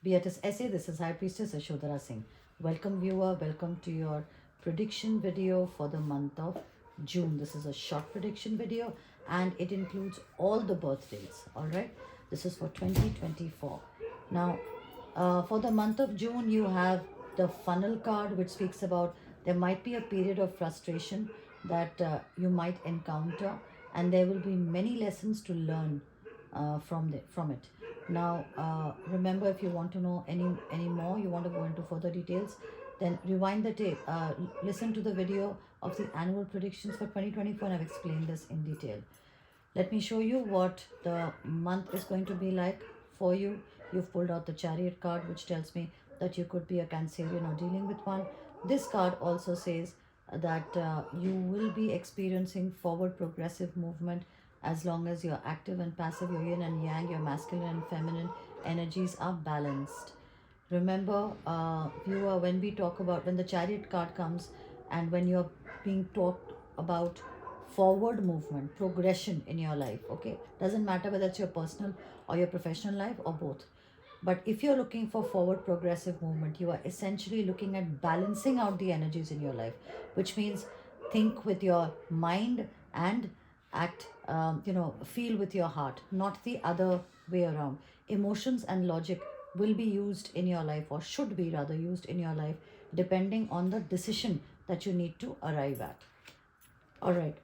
Beatrice Essay. This is High Priestess Ashodhara Singh. Welcome viewer, welcome to your prediction video for the month of June. This is a short prediction video and it includes all the birthdays. Alright, this is for 2024. Now, for the month of June, you have the funnel card, which speaks about there might be a period of frustration that you might encounter, and there will be many lessons to learn from it. Now, remember, if you want to know any more, you want to go into further details, then rewind the tape. Listen to the video of the annual predictions for 2024, and I've explained this in detail. Let me show you what the month is going to be like for you. You've pulled out the Chariot card, which tells me that you could be a Cancerian or dealing with one. This card also says that you will be experiencing forward progressive movement as long as you're active and passive, your yin and yang, your masculine and feminine energies are balanced. Remember, viewer, when the Chariot card comes and when you're being talked about forward movement, progression in your life, okay? Doesn't matter whether it's your personal or your professional life or both. But if you're looking for forward progressive movement, you are essentially looking at balancing out the energies in your life, which means think with your mind and act, feel with your heart, not the other way around. Emotions and logic will be used in your life, or should be rather used in your life, depending on the decision that you need to arrive at. All right.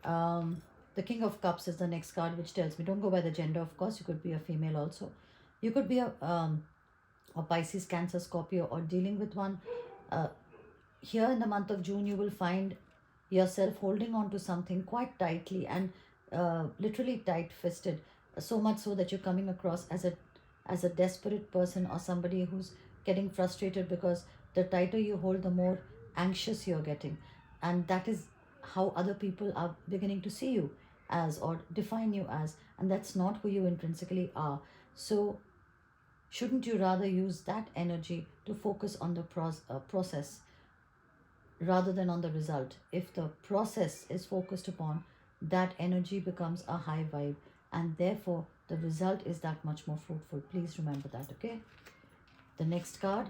The King of Cups is the next card, which tells me don't go by the gender, of course. You could be a female also. You could be a Pisces, Cancer, Scorpio, or dealing with one. Uh, Here in the month of June, you will find yourself holding on to something quite tightly and literally tight fisted, so much so that you're coming across as a desperate person or somebody who's getting frustrated because the tighter you hold, the more anxious you're getting. And that is how other people are beginning to see you as or define you as. And that's not who you intrinsically are. So, shouldn't you rather use that energy to focus on the process rather than on the result? If the process is focused upon, that energy becomes a high vibe, and therefore the result is that much more fruitful. Please remember that, okay? The next card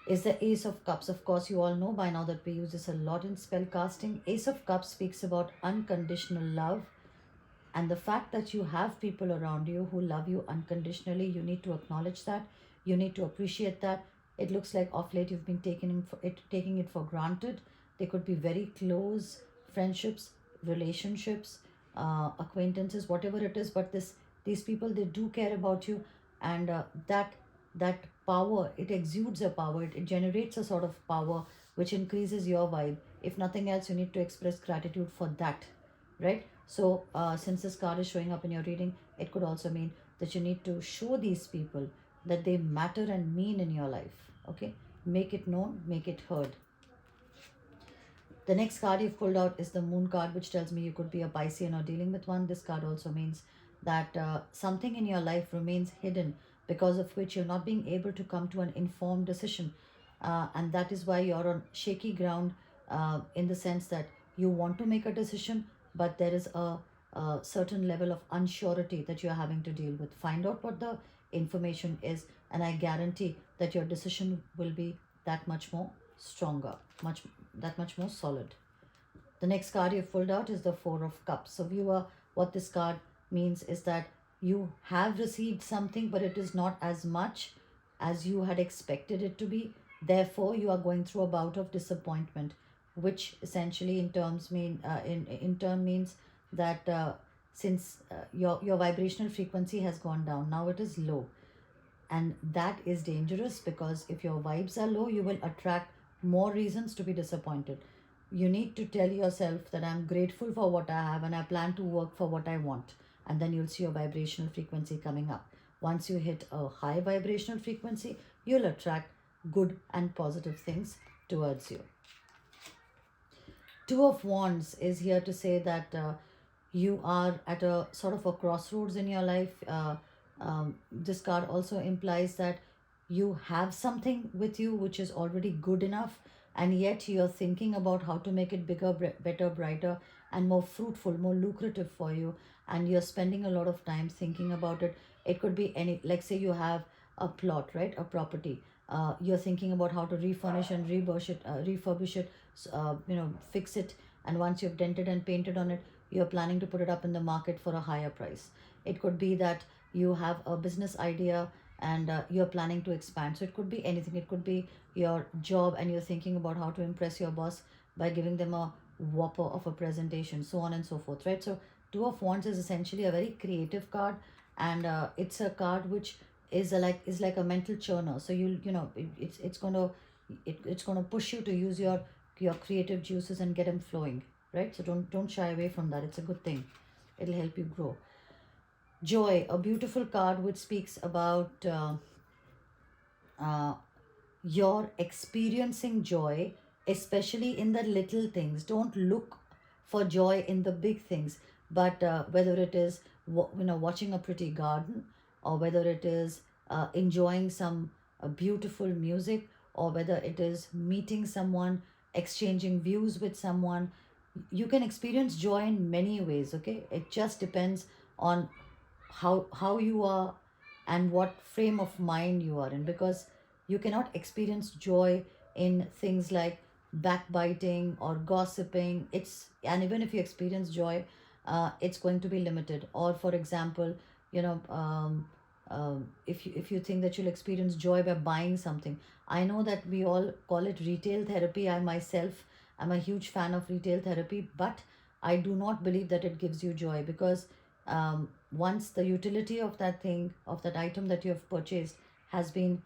is the Ace of Cups. Of course, you all know by now that we use this a lot in spell casting. Ace of Cups speaks about unconditional love, and the fact that you have people around you who love you unconditionally. You need to acknowledge that. You need to appreciate that. It looks like off late you've been taking it for granted. They could be very close friendships, relationships, acquaintances, whatever it is. But these people, they do care about you, and that power, it exudes a power. It generates a sort of power which increases your vibe. If nothing else, you need to express gratitude for that, right? So, since this card is showing up in your reading, it could also mean that you need to show these people that they matter and mean in your life. Okay, make it known, make it heard. The next card you've pulled out is the Moon card, which tells me you could be a Piscean or dealing with one. This card also means that something in your life remains hidden, because of which you're not being able to come to an informed decision. And that is why you're on shaky ground, in the sense that you want to make a decision, but there is a certain level of unsurety that you're having to deal with. Find out what the information is, and I guarantee that your decision will be that much more stronger, that much more solid. The next card you've pulled out is the Four of Cups. So, viewer, what this card means is that you have received something, but it is not as much as you had expected it to be. Therefore, you are going through a bout of disappointment, which essentially, in turn means that since your vibrational frequency has gone down, now it is low, and that is dangerous, because if your vibes are low, you will attract more reasons to be disappointed. You need to tell yourself that I'm grateful for what I have and I plan to work for what I want, and then you'll see your vibrational frequency coming up. Once you hit a high vibrational frequency, you'll attract good and positive things towards you. Two of Wands is here to say that you are at a sort of a crossroads in your life. This card also implies that you have something with you which is already good enough, and yet you're thinking about how to make it bigger, better, brighter, and more fruitful, more lucrative for you, and you're spending a lot of time thinking about it. It could be any, like, say you have a plot, right? A property. You're thinking about how to refurnish and refurbish it, fix it. And once you've dented and painted on it, you're planning to put it up in the market for a higher price. It could be that you have a business idea and you're planning to expand. So it could be anything. It could be your job and you're thinking about how to impress your boss by giving them a whopper of a presentation, so on and so forth, right? So Two of Wands is essentially a very creative card, and it's a card which is like a mental churner. So it's gonna push you to use your creative juices and get them flowing, right? So don't shy away from that. It's a good thing. It'll help you grow. Joy, a beautiful card which speaks about uh, you're experiencing joy, especially in the little things. Don't look for joy in the big things, but whether it is watching a pretty garden, or whether it is enjoying some beautiful music, or whether it is meeting someone, exchanging views with someone, you can experience joy in many ways. Okay, it just depends on how you are and what frame of mind you are in, because you cannot experience joy in things like backbiting or gossiping. It's and even if you experience joy, it's going to be limited. Or for example, if you think that you'll experience joy by buying something, I know that we all call it retail therapy. I myself am a huge fan of retail therapy, but I do not believe that it gives you joy, because once the utility of that thing, of that item that you have purchased, has been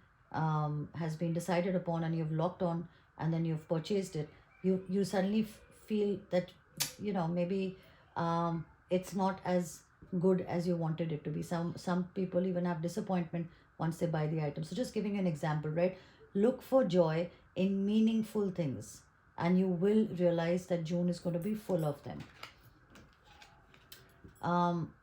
decided upon, and you've locked on, and then you've purchased it, you suddenly feel that maybe it's not as good as you wanted it to be. Some people even have disappointment once they buy the item. So just giving you an example, right? Look for joy in meaningful things, and you will realize that June is going to be full of them.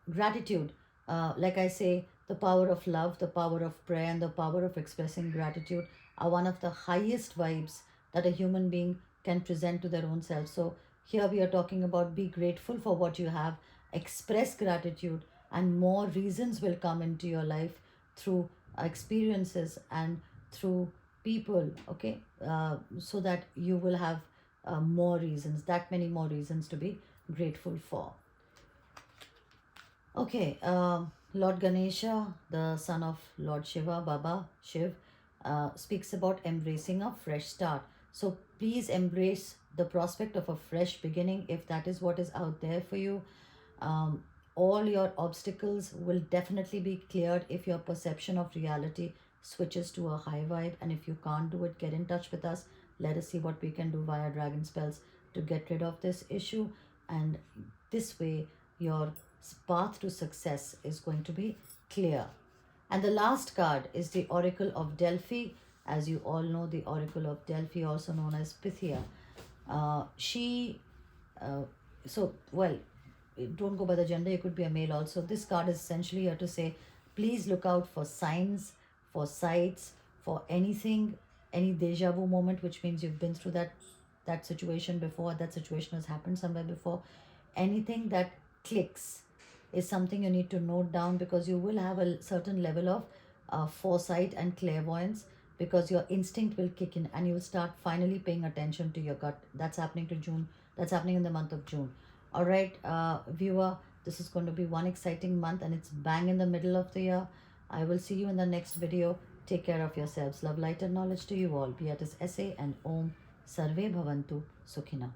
Gratitude, like I say, the power of love, the power of prayer, and the power of expressing gratitude are one of the highest vibes that a human being can present to their own self. So here we are talking about be grateful for what you have, express gratitude, and more reasons will come into your life through experiences and through people. Okay, so that you will have more reasons, that many more reasons to be grateful for. Okay, Lord Ganesha, the son of Lord Shiva, Baba Shiv, speaks about embracing a fresh start. So please embrace the prospect of a fresh beginning if that is what is out there for you. Um, all your obstacles will definitely be cleared if your perception of reality switches to a high vibe. And if you can't do it, get in touch with us. Let us see what we can do via dragon spells to get rid of this issue. And this way, your path to success is going to be clear. And the last card is the Oracle of Delphi. As you all know, the Oracle of Delphi, also known as Pythia. She, so, well, don't go by the gender, you could be a male also. This card is essentially here to say, please look out for signs, for sights, for anything, any deja vu moment, which means you've been through that situation before, that situation has happened somewhere before. Anything that clicks is something you need to note down, because you will have a certain level of foresight and clairvoyance, because your instinct will kick in and you'll start finally paying attention to your gut. That's happening to June. That's happening in the month of June. All right, viewer, this is going to be one exciting month, and it's bang in the middle of the year. I will see you in the next video. Take care of yourselves. Love, light, and knowledge to you all. Be at SA and Om Sarve Bhavantu Sukhina.